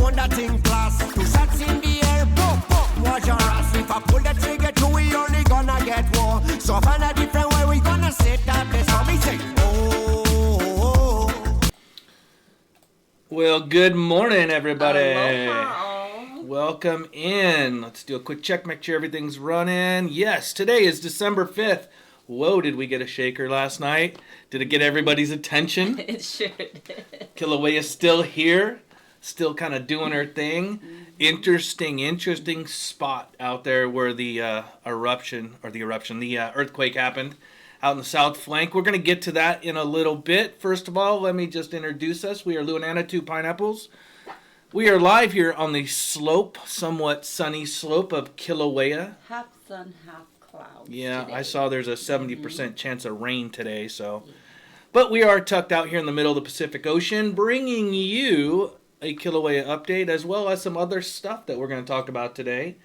own that thing class. Two shots in the air, boom, boom. Watch your ass. If I pull the trigger too, we only gonna get war. So find a different way, we gonna set that place. So me say, oh. Well, good morning, everybody. Aloha. Welcome in. Let's do a quick check, make sure everything's running. Yes, today is December 5th. Whoa, did we get a shaker last night? Did it get everybody's attention? It should. Kilauea's still here, still kind of doing her thing. Interesting spot out there where the earthquake happened out in the south flank. We're going to get to that in a little bit. First of all, let me just introduce us. We are Lou and Anna, two pineapples. We are live here on the slope, somewhat sunny slope of Kilauea. Half sun, half clouds. Yeah, today. I saw there's a 70% chance of rain today, so. But we are tucked out here in the middle of the Pacific Ocean, bringing you a Kilauea update, as well as some other stuff that we're going to talk about today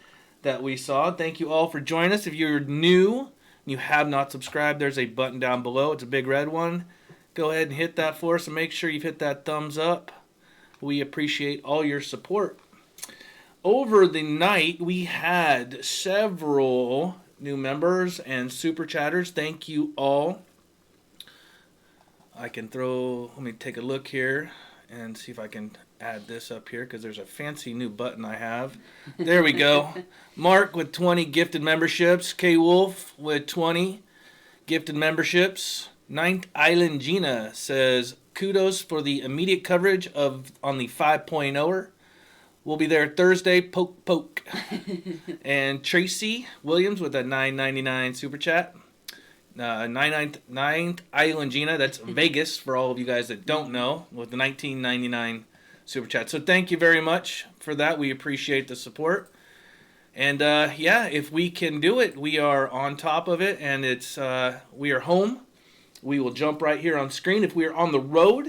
that we saw. Thank you all for joining us. If you're new and you have not subscribed, there's a button down below. It's a big red one. Go ahead and hit that for us and make sure you've hit that thumbs up. We appreciate all your support. Over the night, we had several new members and super chatters. Thank you all. Let me take a look here and see if I can add this up here, because there's a fancy new button I have. There we go. Mark with 20 gifted memberships. K Wolf with 20 gifted memberships. Ninth Island Gina says, kudos for the immediate coverage on the 5.0er. We'll be there Thursday. Poke, poke. And Tracy Williams with a $9.99 super chat. Ninth Island Gina, that's Vegas for all of you guys that don't know, with the $19.99 super chat. So thank you very much for that. We appreciate the support. And if we can do it, we are on top of it, and we are home. We will jump right here on screen. If we are on the road,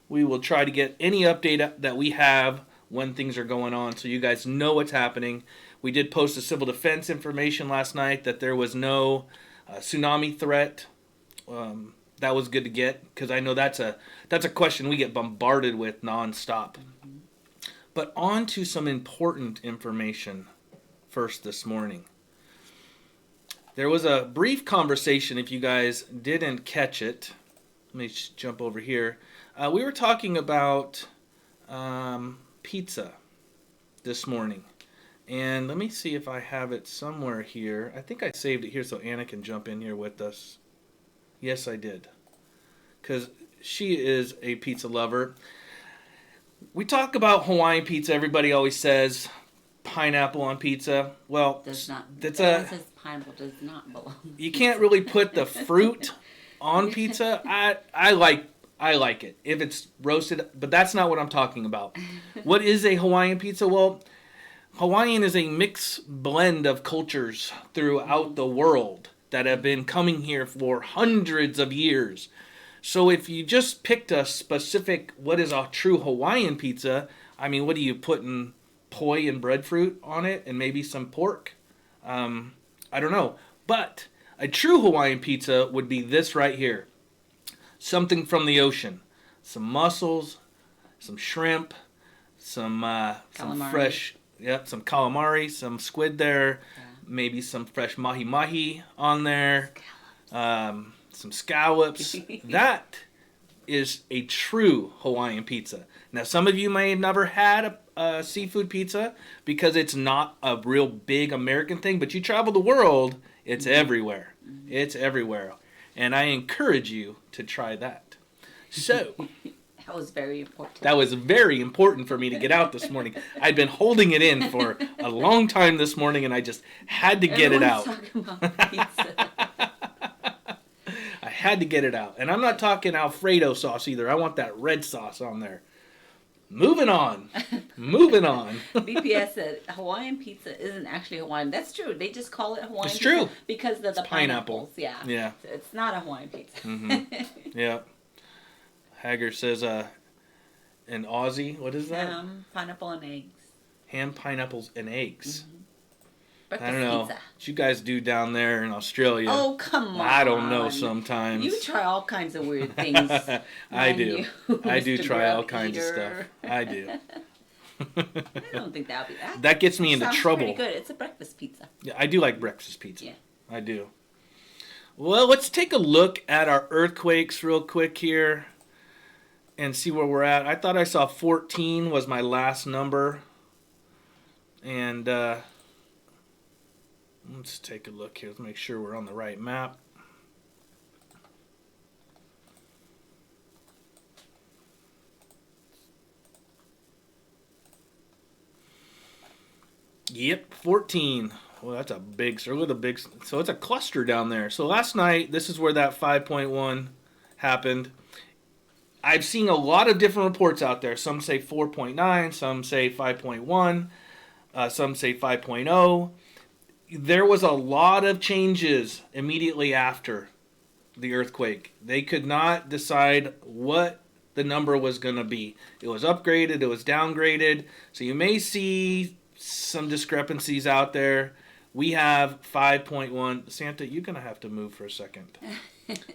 we will try to get any update that we have when things are going on, so you guys know what's happening. We did post the civil defense information last night that there was no tsunami threat. That was good to get, because I know that's a question we get bombarded with nonstop. But on to some important information first this morning. There was a brief conversation, if you guys didn't catch it. Let me just jump over here. We were talking about pizza this morning. And let me see if I have it somewhere here. I think I saved it here so Anna can jump in here with us. Yes, I did. Because she is a pizza lover. We talk about Hawaiian pizza. Everybody always says pineapple on pizza. Well, says pineapple does not belong. You can't really put the fruit on pizza. I like it if it's roasted, but that's not what I'm talking about. What is a Hawaiian pizza? Well, Hawaiian is a mixed blend of cultures throughout the world that have been coming here for hundreds of years. So if you just picked a specific, what is a true Hawaiian pizza, I mean, what are you putting, poi and breadfruit on it and maybe some pork? I don't know. But a true Hawaiian pizza would be this right here. Something from the ocean. Some mussels, some shrimp, some fresh... Yep, some calamari, some squid there, maybe some fresh mahi-mahi on there, some scallops. That is a true Hawaiian pizza. Now, some of you may have never had a seafood pizza because it's not a real big American thing, but you travel the world, it's everywhere. It's everywhere. And I encourage you to try that. So... That was very important. That was very important for me to get out this morning. I'd been holding it in for a long time this morning, and I just had to get it out. Talking about pizza. I had to get it out. And I'm not talking Alfredo sauce either. I want that red sauce on there. Moving on. BPS said Hawaiian pizza isn't actually Hawaiian. That's true. They just call it Hawaiian it's pizza true. because of the pineapples. Yeah. Yeah. It's not a Hawaiian pizza. Mm-hmm. Yeah. Hager says, an Aussie, what is that? Ham, pineapple, and eggs. Ham, pineapples, and eggs. Mm-hmm. Breakfast I don't know pizza. what you guys do down there in Australia. Oh, come on. I don't know sometimes. You try all kinds of weird things. I do. I do try all kinds of stuff. I do. I don't think that'll be that. That gets me into Sounds trouble. Pretty good. It's a breakfast pizza. Yeah, I do like breakfast pizza. Yeah. I do. Well, let's take a look at our earthquakes real quick here and see where we're at. I thought I saw 14 was my last number. And let's take a look here. Let's make sure we're on the right map. Yep, 14. Well, that's a big circle. So it's a cluster down there. So last night, this is where that 5.1 happened. I've seen a lot of different reports out there. Some say 4.9, some say 5.1, some say 5.0. There was a lot of changes immediately after the earthquake. They could not decide what the number was going to be. It was upgraded, it was downgraded. So you may see some discrepancies out there. We have 5.1. Santa, you're going to have to move for a second.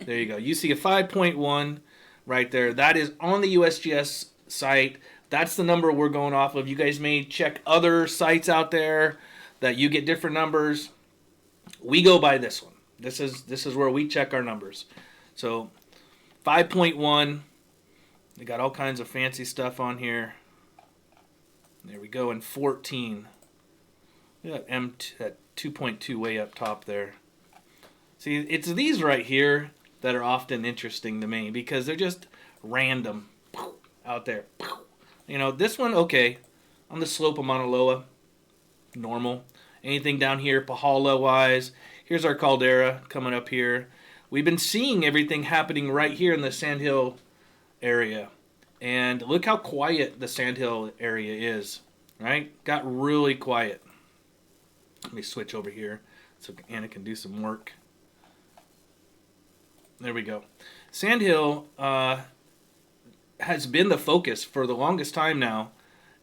There you go. You see a 5.1 right there. That is on the USGS site. That's the number we're going off of. You guys may check other sites out there that you get different numbers. We go by this one. This is where we check our numbers. So 5.1. They got all kinds of fancy stuff on here. There we go. And 14. Yeah, that 2.2 way up top there. See, it's these right here that are often interesting to me because they're just random out there. You know, this one, okay, on the slope of Mauna Loa, normal. Anything down here, Pahala-wise. Here's our caldera coming up here. We've been seeing everything happening right here in the Sandhill area. And look how quiet the Sandhill area is, right? Got really quiet. Let me switch over here so Anna can do some work. There we go. Sandhill has been the focus for the longest time now,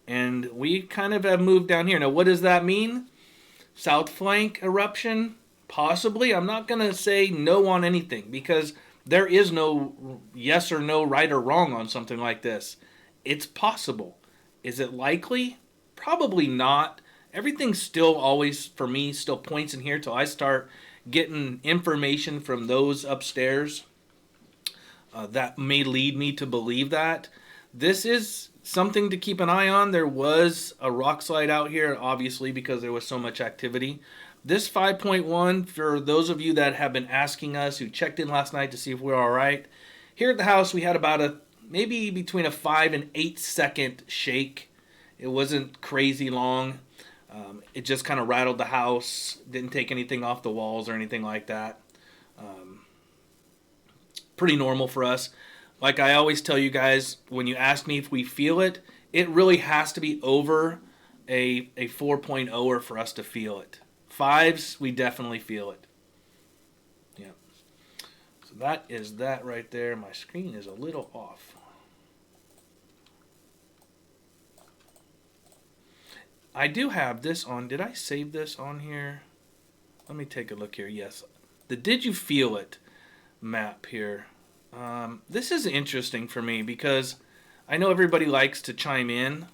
and we kind of have moved down here. Now, what does that mean? South flank eruption? Possibly. I'm not going to say no on anything because there is no yes or no, right or wrong on something like this. It's possible. Is it likely? Probably not. Everything still always, for me, still points in here till I start getting information from those upstairs that may lead me to believe that. This is something to keep an eye on. There was a rock slide out here, obviously, because there was so much activity. This 5.1, for those of you that have been asking us, who checked in last night to see if we were all right, here at the house we had about maybe between a 5 and 8 second shake. It wasn't crazy long. It just kind of rattled the house, didn't take anything off the walls or anything like that. Pretty normal for us. Like I always tell you guys, when you ask me if we feel it, it really has to be over a 4.0 for us to feel it. 5s, we definitely feel it. Yeah. So that is that right there. My screen is a little off. I do have this on. Did I save this on here? Let me take a look here. Yes. The Did You Feel It map here. This is interesting for me because I know everybody likes to chime in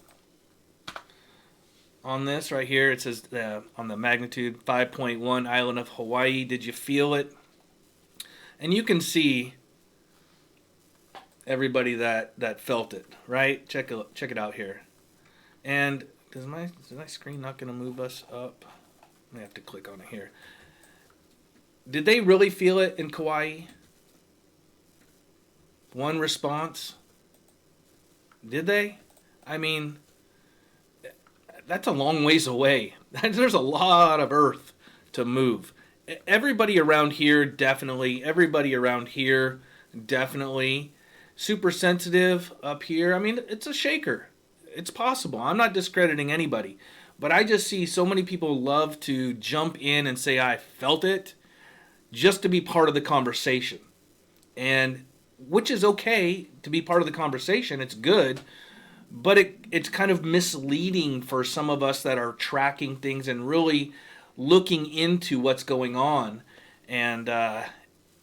on this right here. It says on the magnitude 5.1 island of Hawaii. Did you feel it? And you can see everybody that felt it, right? Check it out here. And is my screen not going to move us up? I have to click on it here. Did they really feel it in Kauai? One response. Did they? I mean, that's a long ways away. There's a lot of earth to move. Everybody around here, definitely. Everybody around here, definitely. Super sensitive up here. I mean, it's a shaker. It's possible. I'm not discrediting anybody. But I just see so many people love to jump in and say, I felt it, just to be part of the conversation. And which is okay to be part of the conversation. It's good. But it's kind of misleading for some of us that are tracking things and really looking into what's going on. And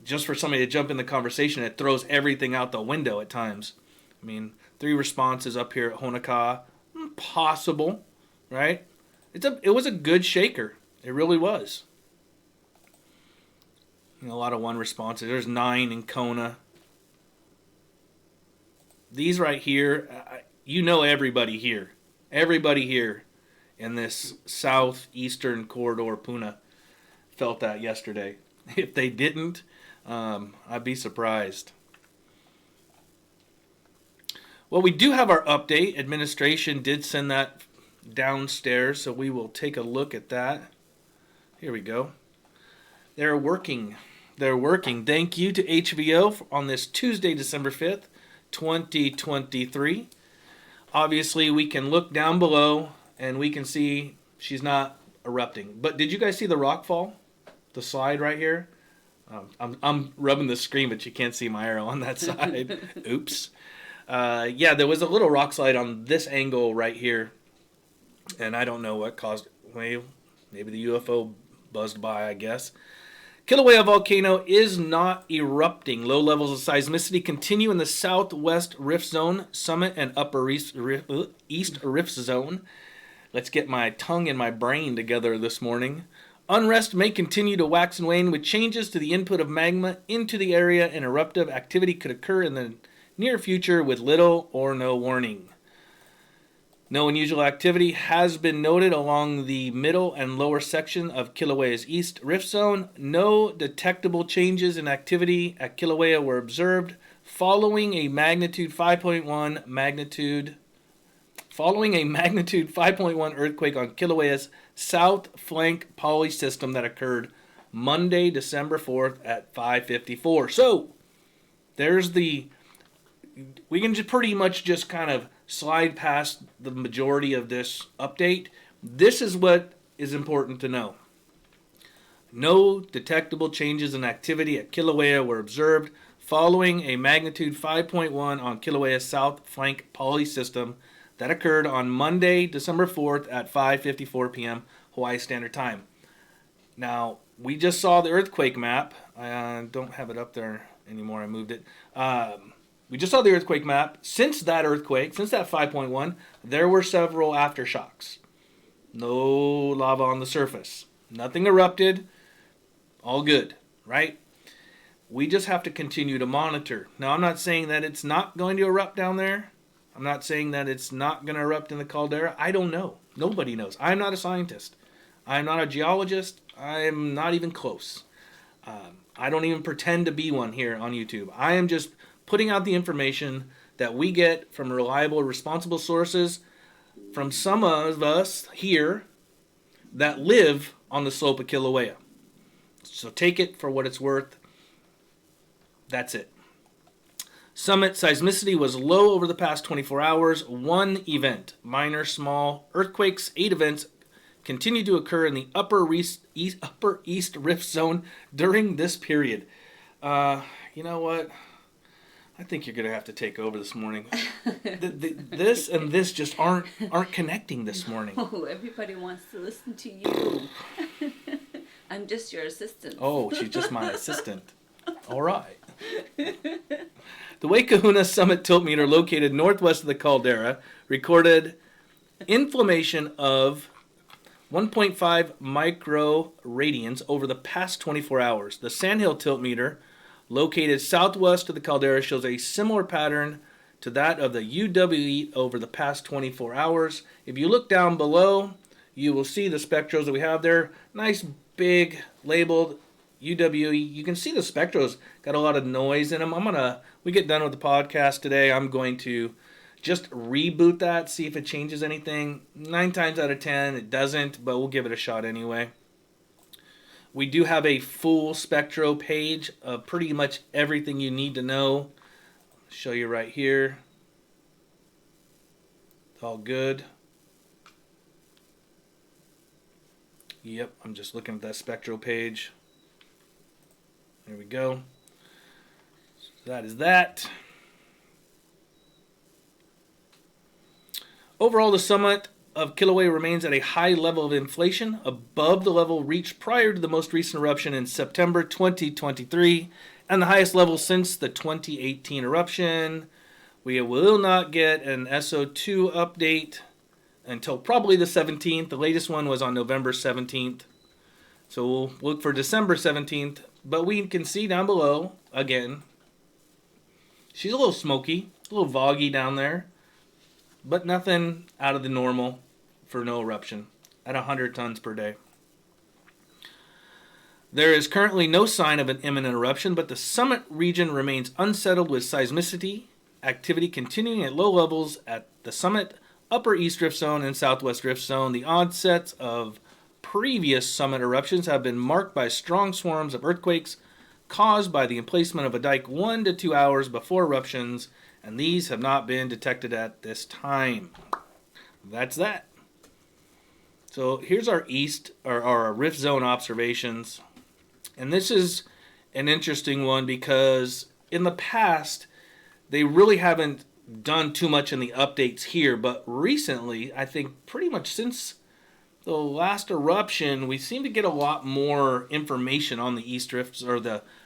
just for somebody to jump in the conversation, it throws everything out the window at times. I mean, 3 responses up here at Honokaa. Possible, right? It was a good shaker. It really was. A lot of one responses. There's 9 in Kona. These right here, everybody here. Everybody here in this southeastern corridor, Puna, felt that yesterday. If they didn't, I'd be surprised. Well, we do have our update. Administration did send that downstairs, so we will take a look at that. Here we go. They're working. Thank you to HVO on this Tuesday, December 5th, 2023. Obviously, we can look down below and we can see she's not erupting. But did you guys see the rock fall? The slide right here? I'm rubbing the screen, but you can't see my arrow on that side. Oops. Yeah, there was a little rock slide on this angle right here. And I don't know what caused it. Well, maybe the UFO buzzed by, I guess. Kilauea volcano is not erupting. Low levels of seismicity continue in the southwest rift zone, summit, and upper east rift zone. Let's get my tongue and my brain together this morning. Unrest may continue to wax and wane with changes to the input of magma into the area, and eruptive activity could occur in the near future with little or no warning. No unusual activity has been noted along the middle and lower section of Kilauea's east rift zone. No detectable changes in activity at Kilauea were observed following a magnitude 5.1 earthquake on Kilauea's south flank polysystem that occurred Monday, December 4th at 5:54. So, we can just pretty much just kind of slide past the majority of this update. This is what is important to know. No detectable changes in activity at Kilauea were observed following a magnitude 5.1 on Kilauea's south flank polysystem that occurred on Monday, December 4th at 5:54 p.m. Hawaii Standard Time. Now, we just saw the earthquake map. I don't have it up there anymore. I moved it. We just saw the earthquake map. Since that earthquake, since that 5.1, there were several aftershocks. No lava on the surface. Nothing erupted. All good, right? We just have to continue to monitor. Now, I'm not saying that it's not going to erupt down there. I'm not saying that it's not going to erupt in the caldera. I don't know. Nobody knows. I'm not a scientist. I'm not a geologist. I'm not even close. I don't even pretend to be one here on YouTube. I am just putting out the information that we get from reliable, responsible sources from some of us here that live on the slope of Kilauea. So take it for what it's worth. That's it. Summit seismicity was low over the past 24 hours. 1 event, minor, small earthquakes. 8 events continue to occur in the upper east rift zone during this period. You know what? I think you're going to have to take over this morning. This and this just aren't connecting this morning. Oh, everybody wants to listen to you. I'm just your assistant. Oh, she's just my assistant. All right. The Wakehuna Summit tilt meter located northwest of the caldera recorded inflammation of 1.5 microradians over the past 24 hours. The Sandhill tilt meter located southwest of the caldera shows a similar pattern to that of the UWE over the past 24 hours. If you look down below, you will see the spectros that we have there. Nice big labeled UWE. You can see the spectros got a lot of noise in them. We get done with the podcast today, I'm going to just reboot that, see if it changes anything. 9 times out of 10, it doesn't, but we'll give it a shot anyway. We do have a full spectro page of pretty much everything you need to know. I'll show you right here. It's all good. Yep, I'm just looking at that spectro page. There we go. So that is that. Overall, the summit of Kilauea remains at a high level of inflation, above the level reached prior to the most recent eruption in September 2023, and the highest level since the 2018 eruption. We will not get an SO2 update until probably the 17th. The latest one was on November 17th. So we'll look for December 17th. But we can see down below, again, she's a little smoky, a little foggy down there. But nothing out of the normal for no eruption at 100 tons per day. There is currently no sign of an imminent eruption, but the summit region remains unsettled with seismicity activity continuing at low levels at the summit, upper east drift zone, and southwest drift zone. The onsets of previous summit eruptions have been marked by strong swarms of earthquakes caused by the emplacement of a dike 1 to 2 hours before eruptions, and these have not been detected at this time. That's that. So here's our east, or our rift zone observations. And this is an interesting one because in the past, they really haven't done too much in the updates here. But recently, I think pretty much since the last eruption, we seem to get a lot more information on the east drifts, or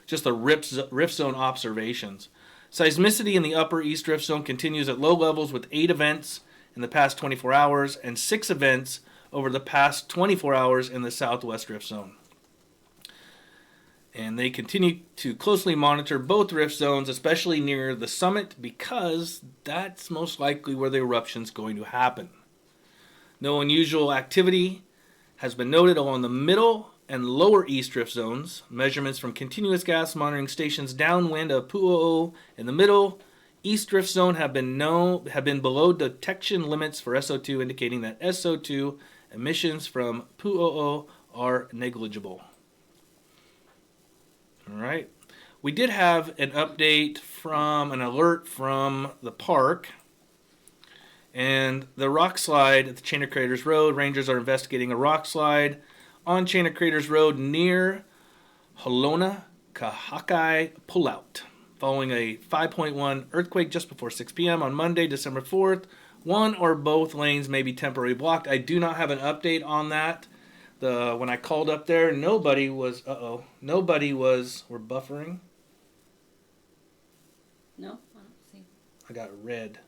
just the rift zone observations. Seismicity in the upper east drift zone continues at low levels with 8 events in the past 24 hours and 6 events over the past 24 hours in the southwest drift zone. And they continue to closely monitor both rift zones, especially near the summit, because that's most likely where the eruption is going to happen. No unusual activity has been noted along the middle and lower east drift zones. Measurements from continuous gas monitoring stations downwind of Pu'u'o in the middle east drift zone have been below detection limits for SO2, indicating that SO2 emissions from Pu'u'o are negligible. All right. We did have an update from an alert from the park. And the rock slide at the Chain of Craters Road. Rangers are investigating a rock slide on Chain of Craters Road near Halona Kahakai Pullout, following a 5.1 earthquake just before 6 p.m. on Monday, December 4th. One or both lanes may be temporarily blocked. I do not have an update on that. When I called up there, nobody was, we're buffering. No, I don't see. I got red.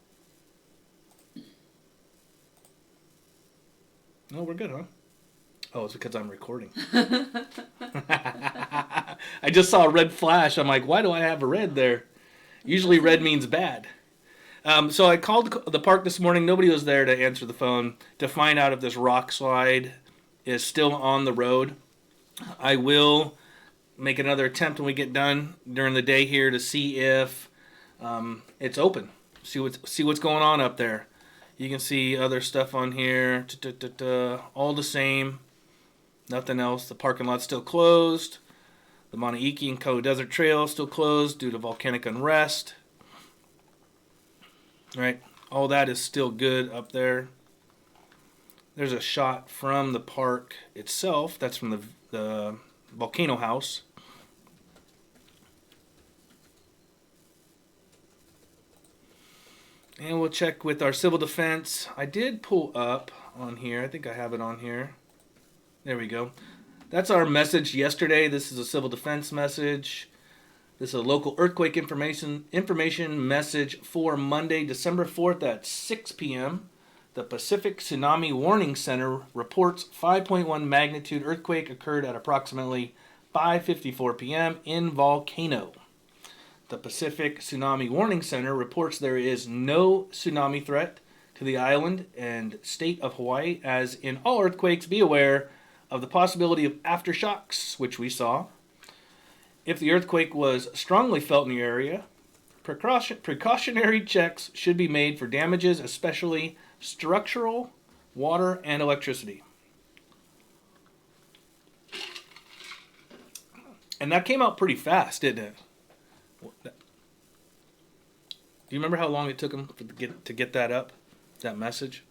No, we're good, huh? Oh, it's because I'm recording. I just saw a red flash. I'm like, why do I have a red there? Usually red means bad. So I called the park this morning. Nobody was there to answer the phone to find out if this rock slide is still on the road. I will make another attempt when we get done during the day here to see if it's open. See what's going on up there. You can see other stuff on here. All the same. Nothing else. The parking lot's still closed. The Mauna Iki and Ko Desert Trail still closed due to volcanic unrest. All right. All that is still good up there. There's a shot from the park itself. That's from the volcano house. And we'll check with our civil defense. I did pull up on here. I think I have it on here. There we go. That's our message yesterday. This is a civil defense message. This is a local earthquake information message for Monday, December 4th at 6 p.m. The Pacific Tsunami Warning Center reports 5.1 magnitude earthquake occurred at approximately 5:54 p.m. in Volcano. The Pacific Tsunami Warning Center reports there is no tsunami threat to the island and state of Hawaii. As in all earthquakes, be aware of the possibility of aftershocks, which we saw. If the earthquake was strongly felt in the area, precautionary checks should be made for damages, especially structural, water, and electricity. And that came out pretty fast, didn't it? Do you remember how long it took them to get that up, that message?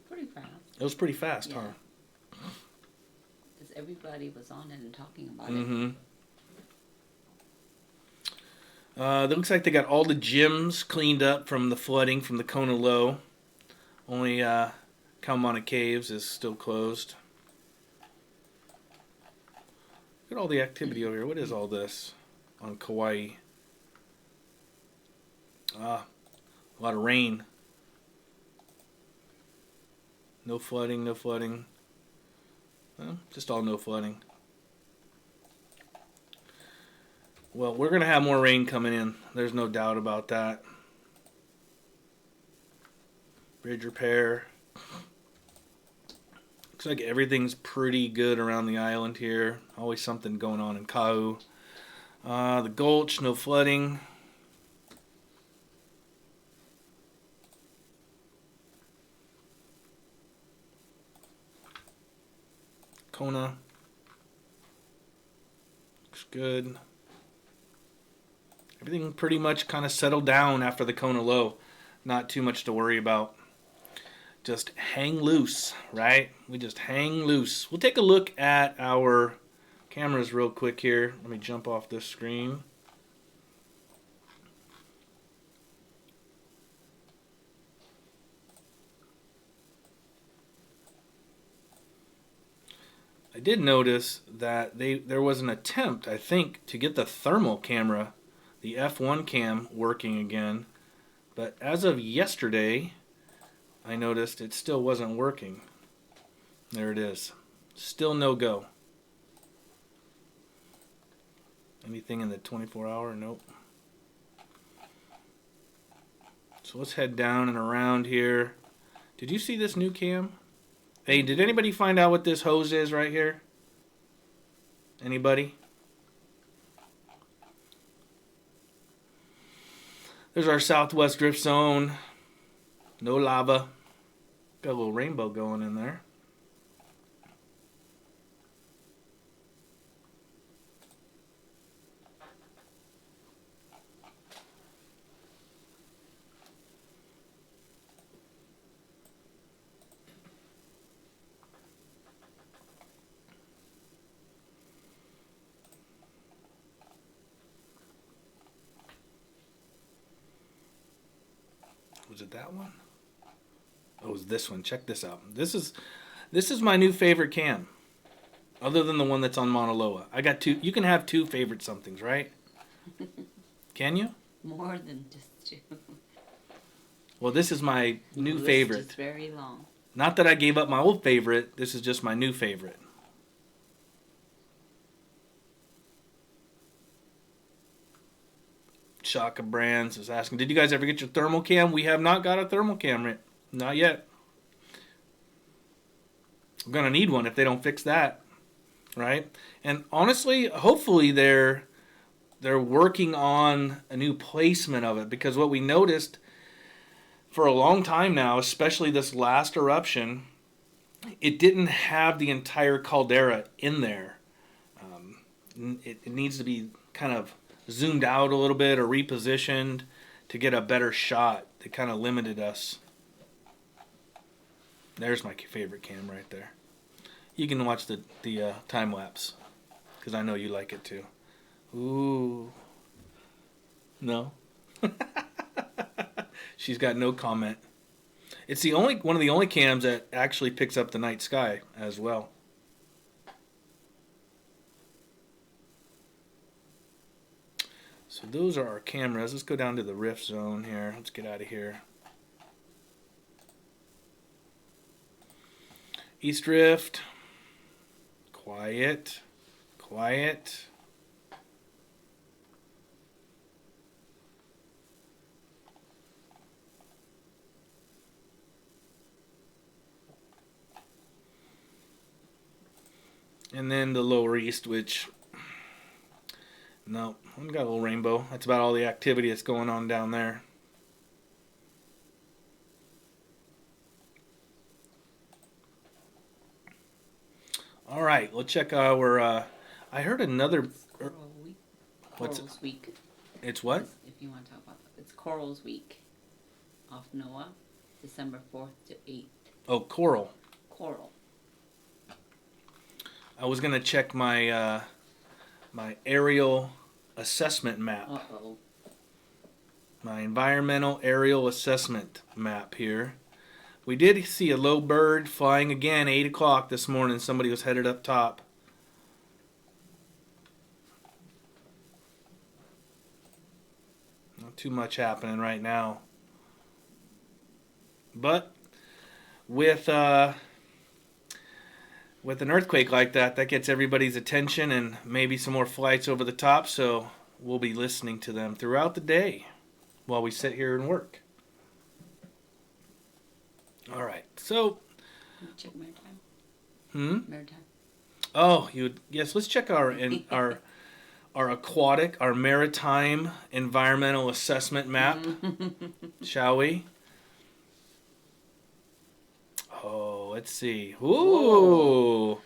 Pretty fast. It was pretty fast, Yeah. huh? Because everybody was on it and talking about Mm-hmm. It looks like they got all the gyms cleaned up from the flooding from the Kona Low. Only Kaumana Caves is still closed. Look at all the activity over here. What is all this on Kauai? A lot of rain. No flooding, no flooding. Well, just all no flooding. Well, we're going to have more rain coming in. There's no doubt about that. Bridge repair. Looks like everything's pretty good around the island here. Always something going on in Kau. The Gulch, no flooding. Kona. Looks good. Everything pretty much kind of settled down after the Kona low. Not too much to worry about. Just hang loose, right? We just hang loose. We'll take a look at our cameras real quick here. Let me jump off this screen. I did notice that there was an attempt, I think, to get the thermal camera, the F1 cam, working again. But as of yesterday, I noticed it still wasn't working. There it is. Still no go. Anything in the 24-hour? Nope. So let's head down and around here. Did you see this new cam? Hey, did anybody find out what this hose is right here? Anybody? There's our southwest drift zone. No lava. Got a little rainbow going in there. Was it that one? Oh, it was this one. Check this out. This is my new favorite cam. Other than the one that's on Mauna Loa. I got two. You can have two favorite somethings, right? Can you? More than just two. Well, this is my new list favorite. is very long. Not that I gave up my old favorite. This is just my new favorite. Shaka Brands is asking, did you guys ever get your thermal cam? We have not got a thermal cam. Not yet. I'm going to need one if they don't fix that. Right? And honestly, hopefully they're working on a new placement of it, because what we noticed for a long time now, especially this last eruption, it didn't have the entire caldera in there. It needs to be kind of zoomed out a little bit or repositioned to get a better shot. They kind of limited us. There's my favorite cam right there. You can watch the time lapse because I know you like it too. Ooh. No. She's got no comment. It's the only one of the only cams that actually picks up the night sky as well. So those are our cameras. Let's go down to the rift zone here. Let's get out of here. East Rift. Quiet. Quiet. And then the lower east, which, no, I've got a little rainbow. That's about all the activity that's going on down there. All right, let's check our, I heard another, what's Corals Week. It's what? If you want to talk about that. It's Corals Week off NOAA, December 4th to 8th. Oh, coral. Coral. I was going to check my my aerial assessment map. Uh-oh. My environmental aerial assessment map here. We did see a low bird flying again 8 o'clock this morning. Somebody was headed up top. Not too much happening right now. But with an earthquake like that, that gets everybody's attention and maybe some more flights over the top. So we'll be listening to them throughout the day while we sit here and work. All right. So. Check maritime. Maritime. Oh, yes. Let's check our aquatic, our maritime environmental assessment map, shall we? Oh, let's see. Ooh,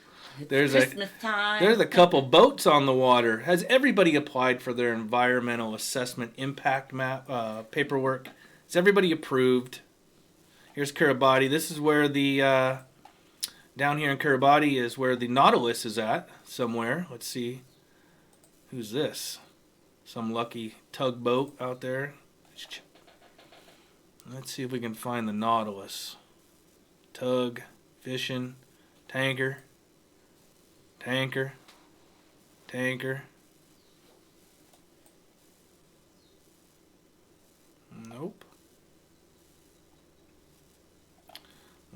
there's Christmas time. There's a couple boats on the water. Has everybody applied for their environmental assessment impact map paperwork? Is everybody approved? Here's Kiribati. This is where the down here in Kiribati is where the Nautilus is at somewhere. Let's see. Who's this? Some lucky tugboat out there. Let's see if we can find the Nautilus. Tug, fishing, tanker. Nope.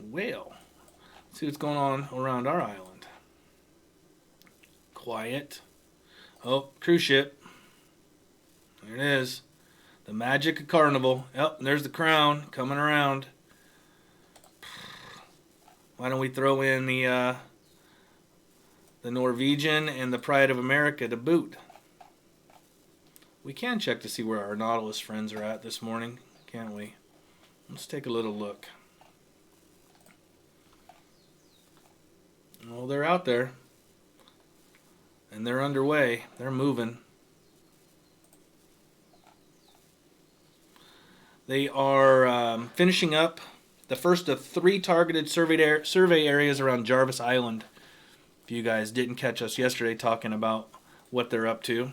Whale. Let's see what's going on around our island. Quiet. Oh, cruise ship. There it is. The magic of Carnival. Yep, there's the Crown coming around. Why don't we throw in the Norwegian and the Pride of America to boot? We can check to see where our Nautilus friends are at this morning, can't we? Let's take a little look. Well, they're out there. And they're underway. They're moving. They are finishing up the first of 3 targeted survey areas around Jarvis Island. If you guys didn't catch us yesterday talking about what they're up to.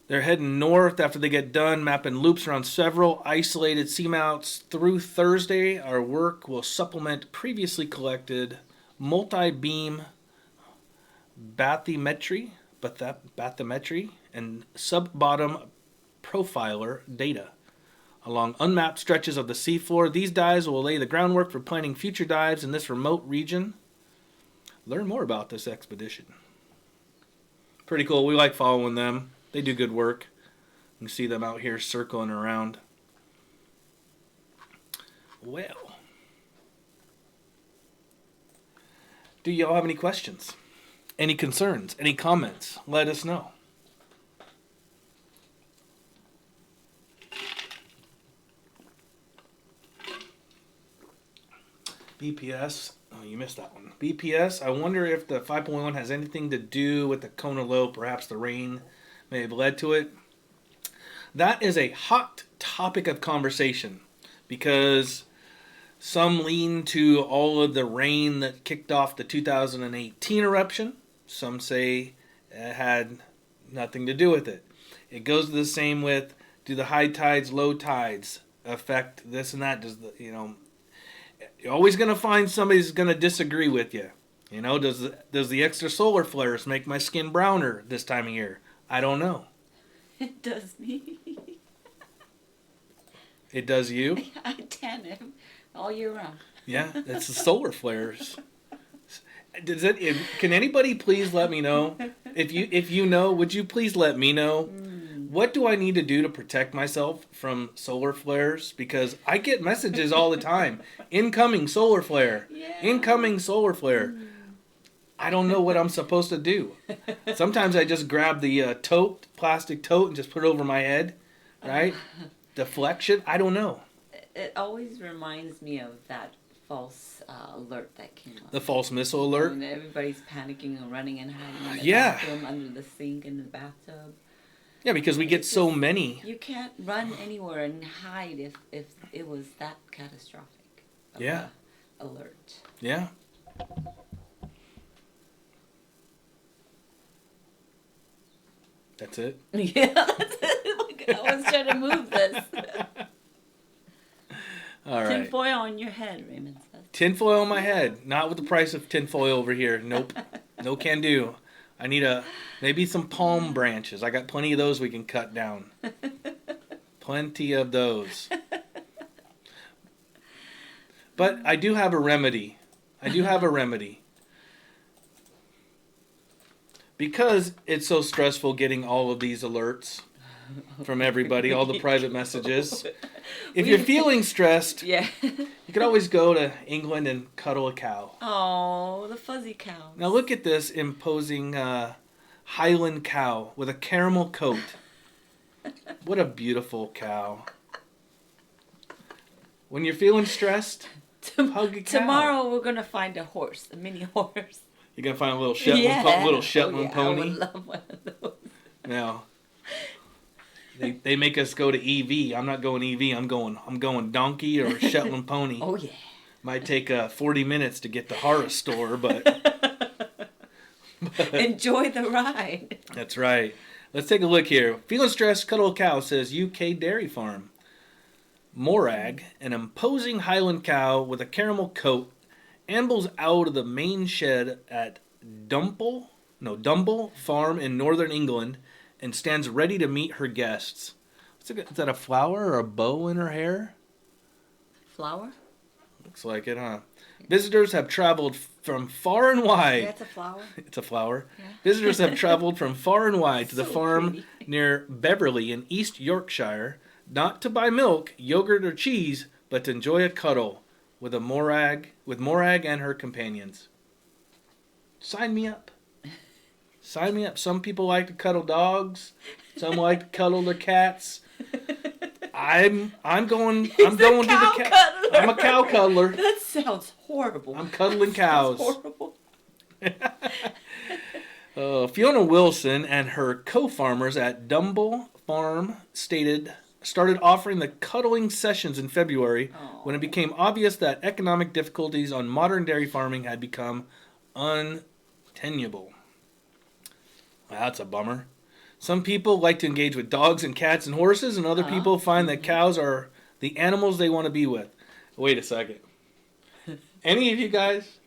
They're heading north after they get done mapping loops around several isolated seamounts. Through Thursday, our work will supplement previously collected multi-beam bathymetry and sub-bottom profiler data along unmapped stretches of the seafloor. These dives will lay the groundwork for planning future dives in this remote region. Learn more about this expedition. Pretty cool. We like following them. They do good work. You can see them out here circling around. Well, do y'all have any questions? Any concerns? Any comments? Let us know. BPS. Oh, you missed that one. BPS. I wonder if the 5.1 has anything to do with the Kona low. Perhaps the rain may have led to it. That is a hot topic of conversation because some lean to all of the rain that kicked off the 2018 eruption. Some say it had nothing to do with it. It goes the same with, do the high tides, low tides affect this and that? Does you're always going to find somebody's going to disagree with you. Does the extra solar flares make my skin browner this time of year? I don't know. It does me. It does you? I tan it all year round. Yeah, it's the solar flares. Can anybody please let me know? If you know, would you please let me know? What do I need to do to protect myself from solar flares? Because I get messages all the time. Incoming solar flare. Yeah. Incoming solar flare. I don't know what I'm supposed to do. Sometimes I just grab the plastic tote, and just put it over my head, right? Deflection. I don't know. It always reminds me of that false alert that came up. The false missile alert? And everybody's panicking and running and hiding in the bathroom, under the sink, in the bathtub. Yeah, because we get so many. You can't run anywhere and hide if it was that catastrophic of a alert. Yeah. That's it? Yeah, that's it. I was trying to move this. All right. Tinfoil on your head, Raymond says. Tinfoil on my head. Not with the price of tinfoil over here. Nope. No can do. I need maybe some palm branches. I got plenty of those we can cut down. Plenty of those. But I do have a remedy. Because it's so stressful getting all of these alerts from everybody, all the private messages. If you're feeling stressed, Yeah. you can always go to England and cuddle a cow. Oh, the fuzzy cow. Now look at this imposing Highland cow with a caramel coat. What a beautiful cow. When you're feeling stressed, hug a cow. Tomorrow we're gonna find a horse, a mini horse. You're gonna find a little Shetland pony. I would love one of those. Now, they make us go to EV. I'm not going EV. I'm going donkey or Shetland pony. Oh yeah. Might take 40 minutes to get to Horror Store, but enjoy the ride. That's right. Let's take a look here. Feeling stressed, cuddle a cow, says UK dairy farm. Morag, an imposing Highland cow with a caramel coat, ambles out of the main shed at Dumble Farm in northern England and stands ready to meet her guests. Is that a flower or a bow in her hair? Flower? Looks like it, huh? Visitors have traveled from far and wide. That's a flower? It's a flower. Yeah. Visitors have traveled from far and wide to the So farm pretty. near Beverley in East Yorkshire, not to buy milk, yogurt, or cheese, but to enjoy a cuddle with Morag and her companions. Sign me up. Sign me up. Some people like to cuddle dogs. Some like to cuddle their cats. I'm going to the cat. I'm a cow cuddler. That sounds horrible. I'm cuddling cows. Horrible. Fiona Wilson and her co-farmers at Dumble Farm started offering the cuddling sessions in February when it became obvious that economic difficulties on modern dairy farming had become untenable. Well, that's a bummer. Some people like to engage with dogs and cats and horses, and other people find that cows are the animals they want to be with. Wait a second. Any of you guys,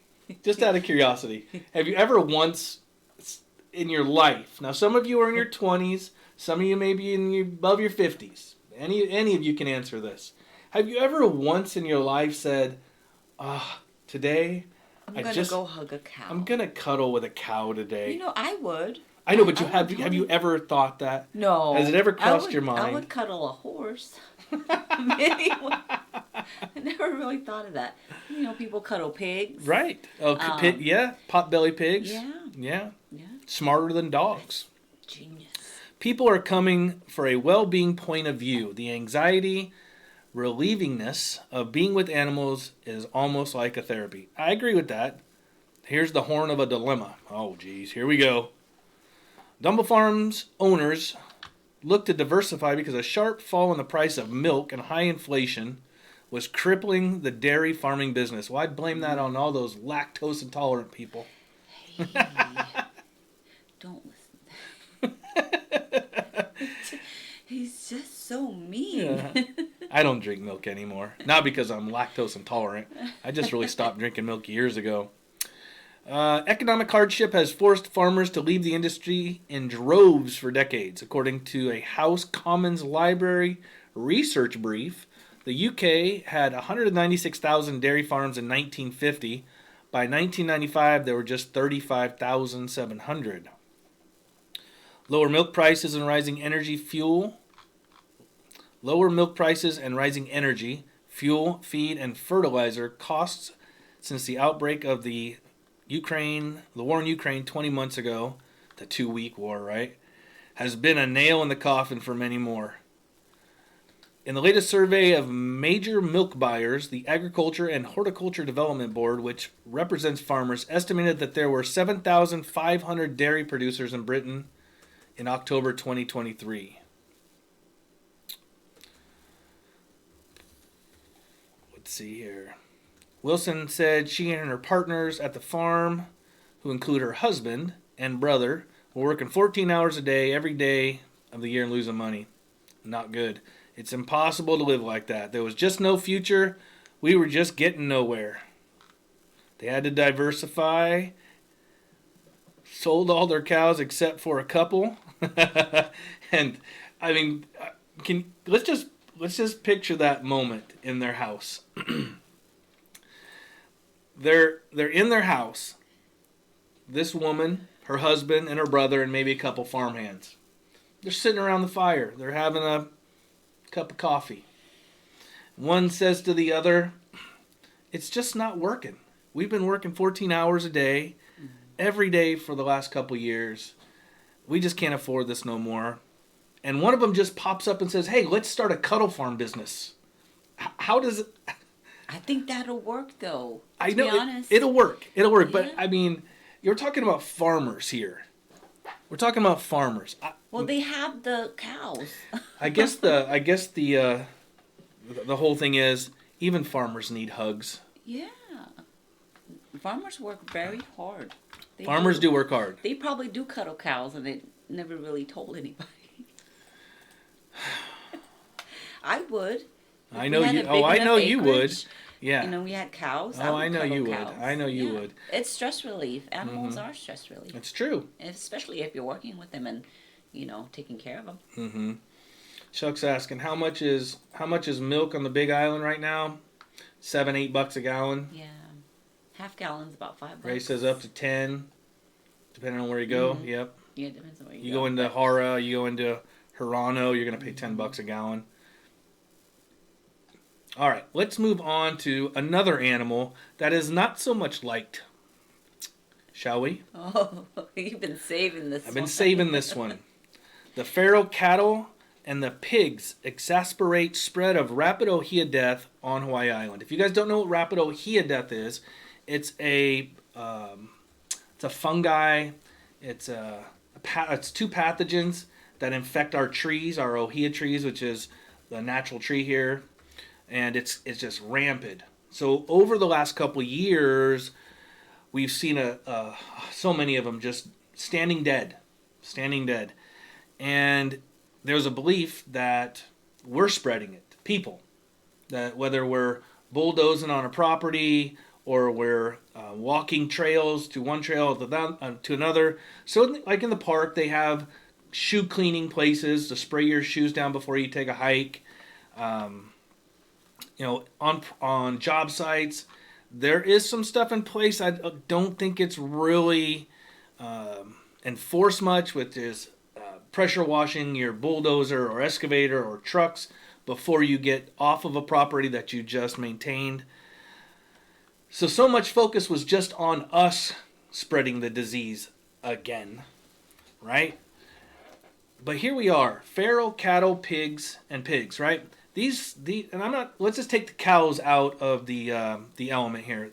just out of curiosity, have you ever once in your life, now some of you are in your 20s, some of you may be above your 50s. Any of you can answer this. Have you ever once in your life said, today I'm going to go hug a cow. I'm going to cuddle with a cow today. You know, I would. I know, but have you ever thought that? No. Has it ever crossed your mind? I would cuddle a horse. Anyway, I never really thought of that. You know, people cuddle pigs. Right. Oh, yeah. Potbelly pigs. Yeah. Yeah. Smarter than dogs. Genius. People are coming for a well-being point of view. The anxiety, relievingness of being with animals is almost like a therapy. I agree with that. Here's the horn of a dilemma. Oh, geez. Here we go. Dumble Farm's owners looked to diversify because a sharp fall in the price of milk and high inflation was crippling the dairy farming business. Well, I'd blame that on all those lactose intolerant people. Hey, don't listen. He's just so mean. Yeah. I don't drink milk anymore. Not because I'm lactose intolerant. I just really stopped drinking milk years ago. Economic hardship has forced farmers to leave the industry in droves for decades. According to a House Commons Library research brief, the UK had 196,000 dairy farms in 1950. By 1995, there were just 35,700. Lower milk prices and rising energy, fuel, feed, and fertilizer costs since the outbreak of the war in Ukraine 20 months ago, the 2-week war, right, has been a nail in the coffin for many more. In the latest survey of major milk buyers, the Agriculture and Horticulture Development Board, which represents farmers, estimated that there were 7,500 dairy producers in Britain in October 2023. Let's see here. Wilson said she and her partners at the farm, who include her husband and brother, were working 14 hours a day every day of the year and losing money. Not good. It's impossible to live like that. There was just no future. We were just getting nowhere. They had to diversify, sold all their cows except for a couple. And, I mean, let's just picture that moment in their house. They're in their house. This woman, her husband, and her brother, and maybe a couple farmhands. They're sitting around the fire. They're having a cup of coffee. One says to the other, "It's just not working. We've been working 14 hours a day, every day for the last couple years. We just can't afford this no more." And one of them just pops up and says, "Hey, let's start a cattle farm business." How does it... I think that'll work, though. I know be honest. it'll work. It'll work. Yeah. But I mean, you're talking about farmers here. We're talking about farmers. Well, they have the cows. I guess the whole thing is even farmers need hugs. Yeah. Farmers work very hard. Farmers do work hard. They probably do cuddle cows, and they never really told anybody. I would. I know you. Oh, I know you would. Yeah. You know, we had cows. Oh, I know you would. Cows. I know you would. It's stress relief. Animals are stress relief. It's true. Especially if you're working with them and, you know, taking care of them. Mm-hmm. Chuck's asking, how much is milk on the Big Island right now? $7-8 a gallon. Yeah. Half gallon's about $5. Ray says up to 10, depending on where you go. Mm-hmm. Yep. Yeah, it depends on where You go into Hara, you go into Hirano, you're going to pay $10 a gallon. All right, let's move on to another animal that is not so much liked. Shall we? Oh, you've been saving this one. I've been saving this one. The feral cattle and the pigs exasperate spread of rapid ohia death on Hawaii Island. If you guys don't know what rapid ohia death is, it's a fungi. It's two pathogens that infect our trees, our ohia trees, which is the natural tree here, and it's just rampant. So over the last couple years, we've seen so many of them just standing dead, and there's a belief that we're spreading it, people, that whether we're bulldozing on a property or we're walking trails to one trail to another. So like in the park, they have shoe cleaning places to spray your shoes down before you take a hike. On job sites, there is some stuff in place. I don't think it's really enforced much, which is pressure washing your bulldozer or excavator or trucks before you get off of a property that you just maintained. So much focus was just on us spreading the disease again, right? But here we are, feral cattle, pigs, right? Let's just take the cows out of the element here,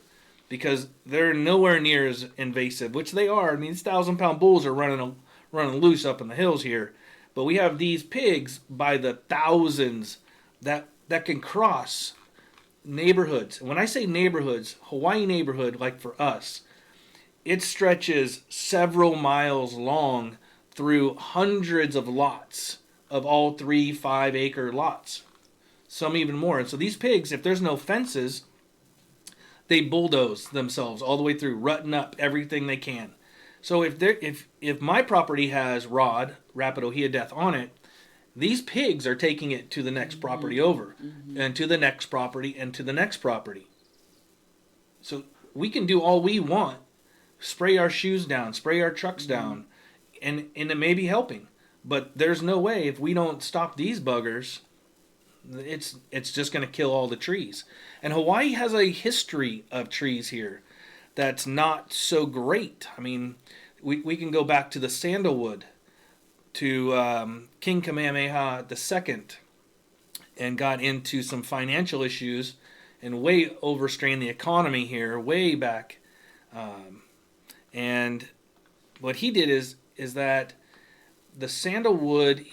because they're nowhere near as invasive, which they are. I mean, these 1,000-pound bulls are running loose up in the hills here, but we have these pigs by the thousands that can cross neighborhoods. And when I say neighborhoods, Hawaii neighborhood, like for us, it stretches several miles long through hundreds of lots of all 3-5 acre lots, some even more. And so these pigs, if there's no fences, they bulldoze themselves all the way through, rutting up everything they can. So if my property has rapid ohia death on it, these pigs are taking it to the next property over, and to the next property, and to the next property. So we can do all we want, spray our shoes down, spray our trucks down, and it may be helping. But there's no way, if we don't stop these buggers, it's just going to kill all the trees. And Hawaii has a history of trees here that's not so great. I mean, we can go back to the sandalwood, to King Kamehameha II, and got into some financial issues and way overstrained the economy here way back. And what he did is that the sandalwood,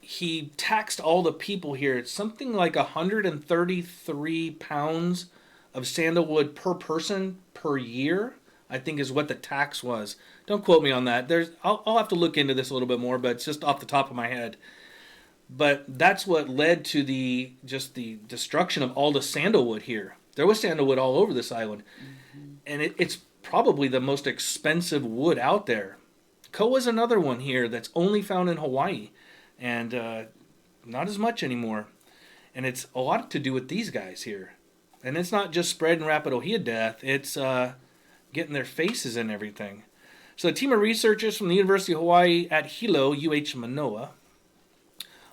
he taxed all the people here. It's something like 133 pounds of sandalwood per person per year, I think is what the tax was. Don't quote me on that. I'll have to look into this a little bit more, but it's just off the top of my head. But that's what led to the destruction of all the sandalwood here. There was sandalwood all over this island. And it's probably the most expensive wood out there. Koa is another one here that's only found in Hawaii. And not as much anymore. And it's a lot to do with these guys here. And it's not just spread and rapid ohia death. It's getting their faces and everything. So a team of researchers from the University of Hawaii at Hilo, UH Manoa,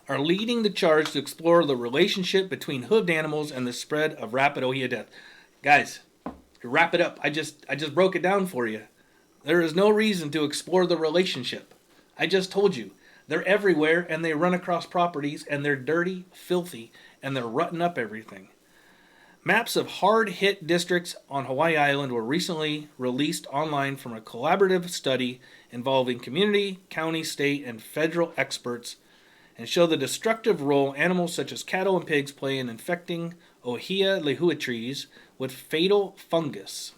are leading the charge to explore the relationship between hoofed animals and the spread of rapid ohia death. Guys, to wrap it up, I just broke it down for you. There is no reason to explore the relationship. I just told you. They're everywhere, and they run across properties, and they're dirty, filthy, and they're rutting up everything. Maps of hard-hit districts on Hawaii Island were recently released online from a collaborative study involving community, county, state, and federal experts, and show the destructive role animals such as cattle and pigs play in infecting ohia lehua trees with fatal fungus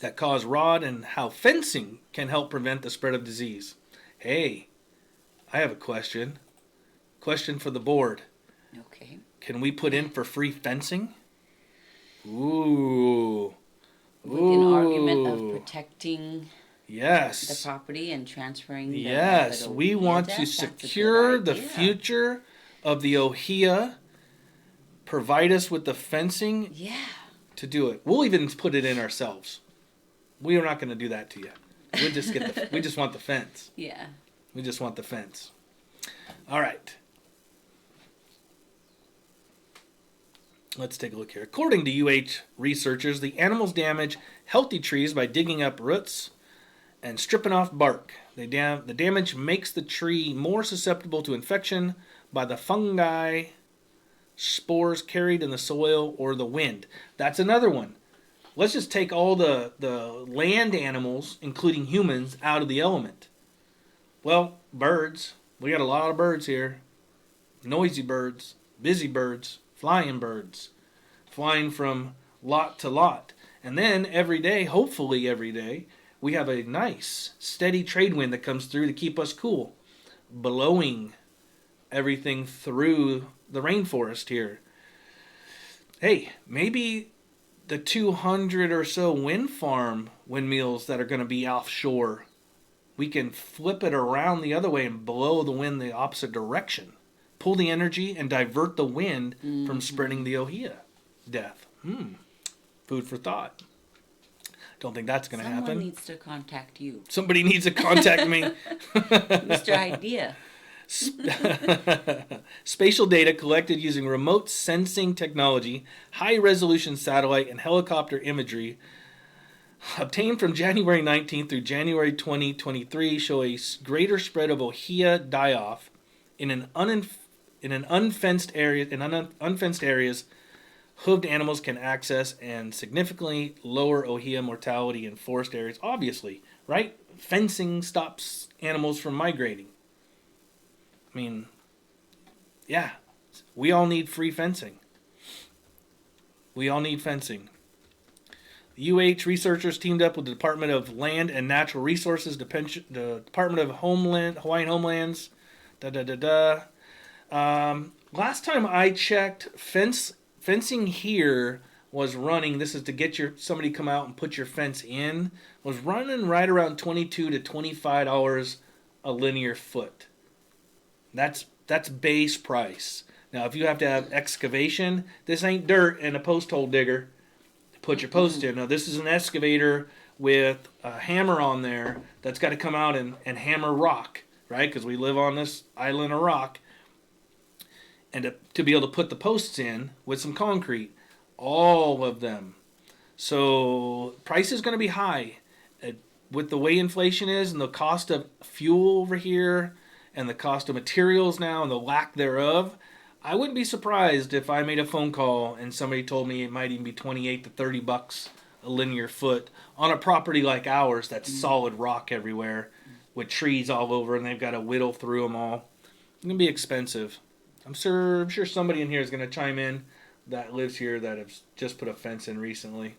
that cause rot, and how fencing can help prevent the spread of disease. Hey, I have a question. Question for the board. Okay. Can we put in for free fencing? Ooh. With an argument of protecting yes. the property and transferring the yes, we want to secure the future of the ohia. Provide us with the fencing to do it. We'll even put it in ourselves. We are not going to do that to you. We just want the fence. Yeah. We just want the fence. All right. Let's take a look here. According to UH researchers, the animals damage healthy trees by digging up roots and stripping off bark. The damage makes the tree more susceptible to infection by the fungi, spores carried in the soil, or the wind. That's another one. Let's just take all the land animals, including humans, out of the element. Well, birds. We got a lot of birds here. Noisy birds, busy birds, flying birds, flying from lot to lot. And then every day, hopefully every day, we have a nice, steady trade wind that comes through to keep us cool, blowing everything through the rainforest here. Hey, maybe the 200 or so wind farm windmills that are going to be offshore, we can flip it around the other way and blow the wind the opposite direction. Pull the energy and divert the wind from spreading the ohia death. Food for thought. Don't think that's going to happen. Someone needs to contact you. Somebody needs to contact me. Mr. Idea. Spatial data collected using remote sensing technology, high-resolution satellite, and helicopter imagery obtained from January 19th through January 2023 show a greater spread of ohia die-off in unfenced areas. Hoofed animals can access and significantly lower ohia mortality in forest areas. Obviously, right? Fencing stops animals from migrating. I mean, yeah, we all need free fencing. We all need fencing. The UH researchers teamed up with the Department of Land and Natural Resources, the Department of Hawaiian Homelands. Last time I checked, fencing here was running. This is to get somebody come out and put your fence in. Was running right around $22 to $25 a linear foot. That's base price. Now, if you have to have excavation, this ain't dirt and a post hole digger to put your post in. Now, this is an excavator with a hammer on there that's got to come out and hammer rock, right? Because we live on this island of rock. And to be able to put the posts in with some concrete, all of them. So price is going to be high. With the way inflation is and the cost of fuel over here and the cost of materials now and the lack thereof, I wouldn't be surprised if I made a phone call and somebody told me it might even be $28 to $30 a linear foot on a property like ours that's solid rock everywhere with trees all over and they've got to whittle through them all. It's going to be expensive. I'm sure somebody in here is going to chime in that lives here that has just put a fence in recently.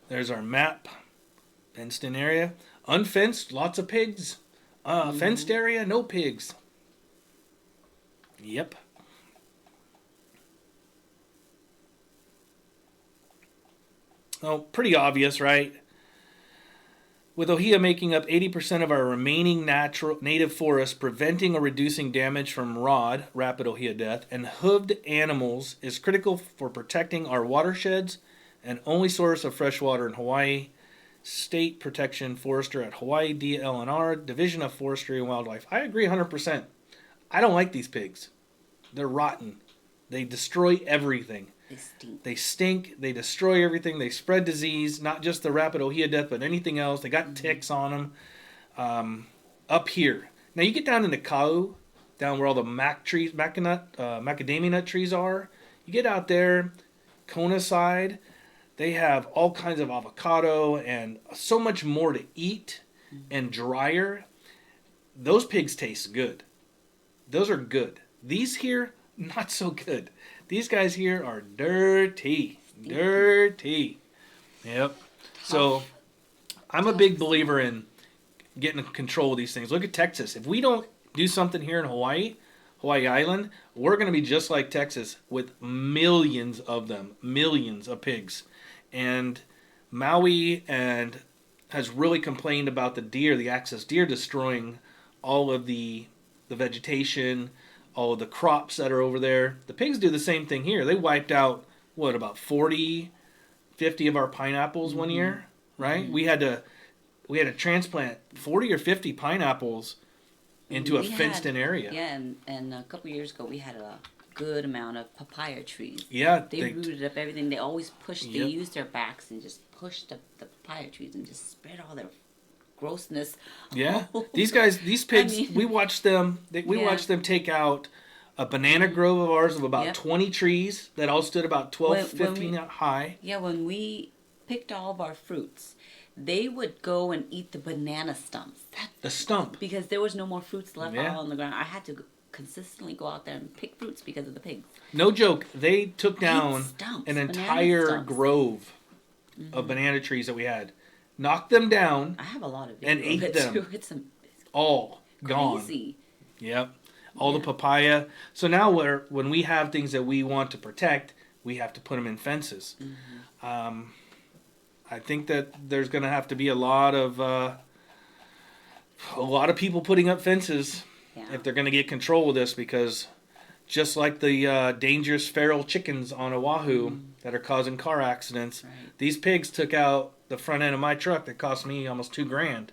There's our map. Fenced in area. Unfenced, lots of pigs. Fenced area, no pigs. Yep. Oh, pretty obvious, right? With Ohia making up 80% of our remaining native forests, preventing or reducing damage from rapid Ohia death, and hooved animals is critical for protecting our watersheds and only source of fresh water in Hawaii. State Protection Forester at Hawaii DLNR, Division of Forestry and Wildlife. I agree 100%. I don't like these pigs. They're rotten. They destroy everything. They stink. They destroy everything. They spread disease, not just the rapid Ohia death, but anything else. They got ticks on them. Up here. Now you get down into Kau, down where all the macadamia nut trees are. You get out there, Kona side, they have all kinds of avocado and so much more to eat and drier. Those pigs taste good. Those are good. These here, not so good. These guys here are dirty. Dirty. Yep. So I'm a big believer in getting control of these things. Look at Texas. If we don't do something here in Hawaii Island, we're going to be just like Texas with millions of them. Millions of pigs. And Maui has really complained about the axis deer destroying all of the vegetation, all of the crops that are over there. The pigs do the same thing here. They wiped out, about 40, 50 of our pineapples one year, right? Mm-hmm. We had to transplant 40 or 50 pineapples into a fenced-in area. Yeah, and a couple years ago we had a good amount of papaya trees. Yeah. They rooted up everything. They always pushed, they used their backs and just pushed up the papaya trees and just spread all their grossness. Yeah. These pigs, we watched them take out a banana grove of ours of about 20 trees that all stood about 12, 15 high. Yeah, when we picked all of our fruits, they would go and eat the banana stumps. The stump. Because there was no more fruits left out on the ground. I had to consistently go out there and pick fruits because of the pigs. No joke. They took down an entire grove of banana trees that we had. Knocked them down. I have a lot of and ate them. Too. It's all gone. Crazy. Yep. All the papaya. So now when we have things that we want to protect, we have to put them in fences. Mm-hmm. I think that there's going to have to be a lot of people putting up fences if they're going to get control of this, because just like the dangerous feral chickens on Oahu that are causing car accidents, these pigs took out the front end of my truck that cost me almost $2,000.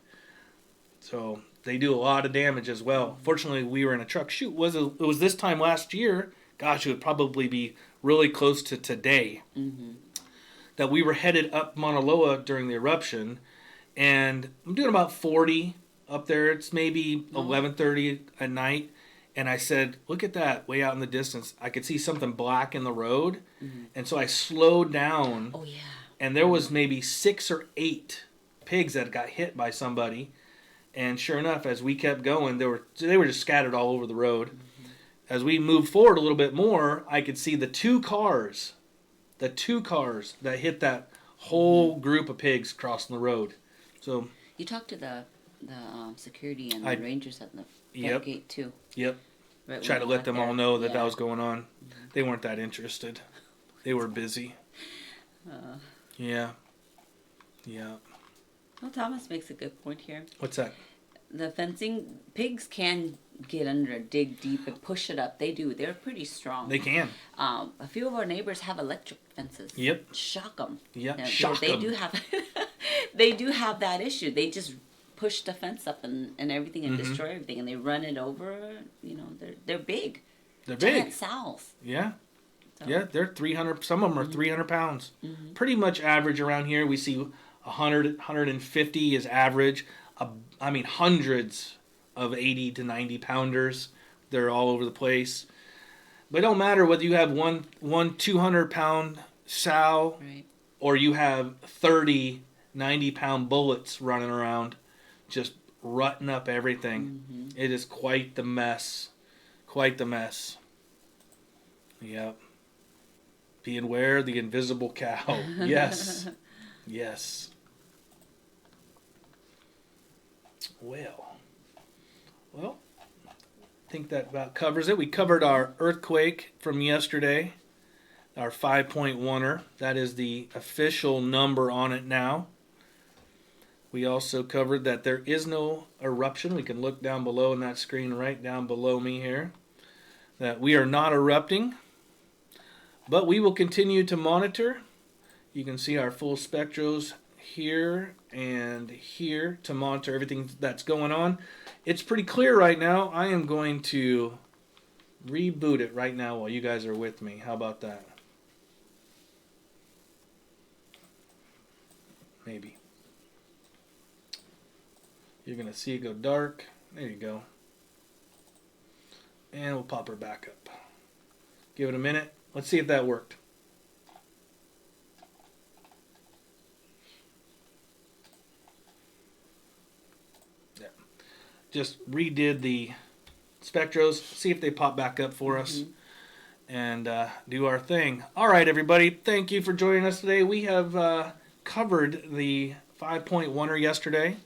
So they do a lot of damage as well. Fortunately, we were in a truck. It was this time last year. Gosh, it would probably be really close to today. Mm-hmm. That we were headed up Mauna Loa during the eruption, and I'm doing about 40 up there. It's maybe 11:30 at night, and I said, "Look at that! Way out in the distance, I could see something black in the road." Mm-hmm. And so I slowed down. Oh yeah. And there was maybe 6 or 8 pigs that got hit by somebody. And sure enough, as we kept going, they were just scattered all over the road. Mm-hmm. As we moved forward a little bit more, I could see the two cars that hit that whole group of pigs crossing the road. So you talked to the security and the rangers at the gate too. Yep. Right, try to let them all know that was going on. Mm-hmm. They weren't that interested. They were busy. Yeah. Well, Thomas makes a good point here. What's that? The fencing, pigs can get under, dig deep, and push it up. They do. They're pretty strong. They can. A few of our neighbors have electric fences. Yep. Shock them. Yep. Shock them. They do have that issue. They just push the fence up and everything and destroy everything, and they run it over. They're big. They're giant big. sows. Yeah. So. Yeah, they're 300. Some of them are 300 pounds. Mm-hmm. Pretty much average around here. We see 100, 150 is average. Hundreds of 80 to 90 pounders. They're all over the place. But it don't matter whether you have one 200-pound sow or you have 30 90-pound bullets running around, just rutting up everything. Mm-hmm. It is quite the mess. Quite the mess. Yep. Beware the invisible cow. Yes. Yes. Well, I think that about covers it. We covered our earthquake from yesterday, our 5.1er. That is the official number on it now. We also covered that there is no eruption. We can look down below in that screen right down below me here. That we are not erupting. But we will continue to monitor. You can see our full spectros here and here to monitor everything that's going on. It's pretty clear right now. I am going to reboot it right now while you guys are with me. How about that? Maybe. You're going to see it go dark. There you go. And we'll pop her back up. Give it a minute. Let's see if that worked. Yeah. Just redid the spectros. See if they pop back up for us. And do our thing. All right, everybody. Thank you for joining us today. We have covered the 5.1er yesterday.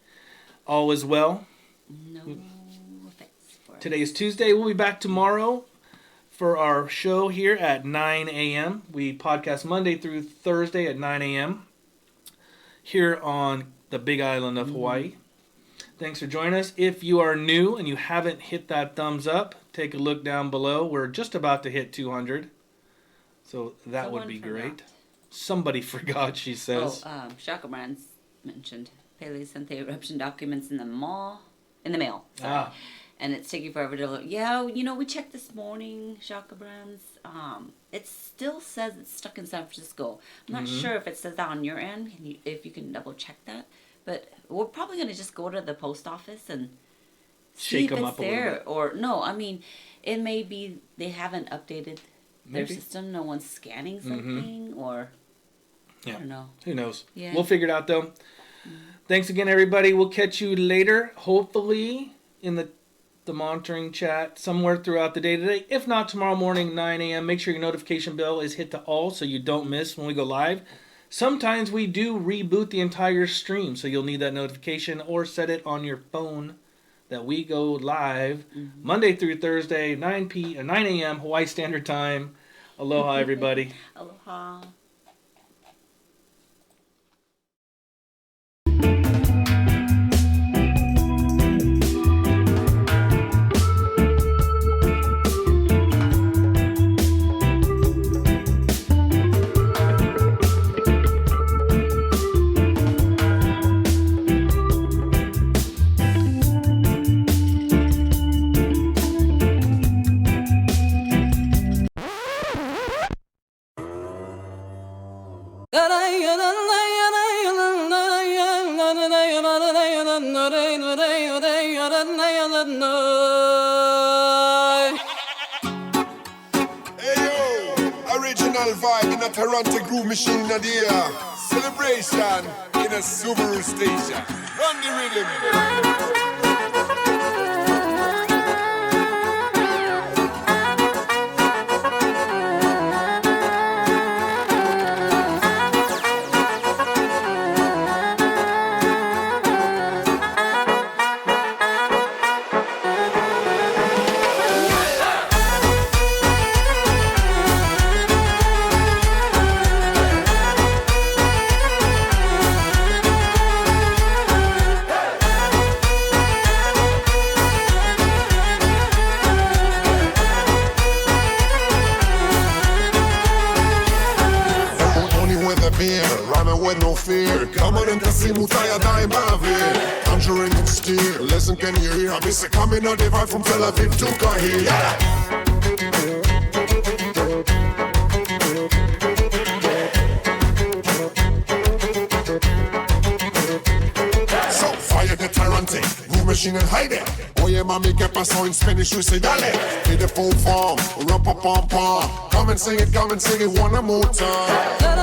All is well. No effects for us. Today is Tuesday. We'll be back tomorrow for our show here at 9 a.m. We podcast Monday through Thursday at 9 a.m. here on the Big Island of Hawaii. Thanks for joining us. If you are new and you haven't hit that thumbs up, take a look down below. We're just about to hit 200. So that Someone would be forgot. great. Somebody forgot, she says. Shaka Brands mentioned Pele sent the eruption documents in the mail. Sorry. And it's taking forever to look. Yeah, we checked this morning, Shaka Brands. It still says it's stuck in San Francisco. I'm not sure if it says that on your end, if you can double check that. But we're probably going to just go to the post office and see Shake if them it's up a little there. bit. Or, no, I mean, it may be they haven't updated their Maybe. system. No one's scanning something, or Yeah. I don't know. Who knows? Yeah. We'll figure it out, though. Thanks again, everybody. We'll catch you later, hopefully, in the monitoring chat somewhere throughout the day today. If not, tomorrow morning, 9 a.m. Make sure your notification bell is hit to all so you don't miss when we go live. Sometimes we do reboot the entire stream, so you'll need that notification or set it on your phone that we go live Monday through Thursday, 9 a.m. Hawaii Standard Time. Aloha, everybody. Aloha. Original vibe in a Toronto groove machine in the air. Celebration in a Subaru station. Run the rhythm. With no fear, come on and see Mutaya dying Bavi. Conjuring and steer, listen, can you hear? I'm busy coming out the vibe from Tel Aviv to Kahir. So fire the Tarante, groove machine and hide it. Oye mami, que pasó in Spanish? We say dale. Hit the full form, rumpa pom pom. Come and sing it one more time.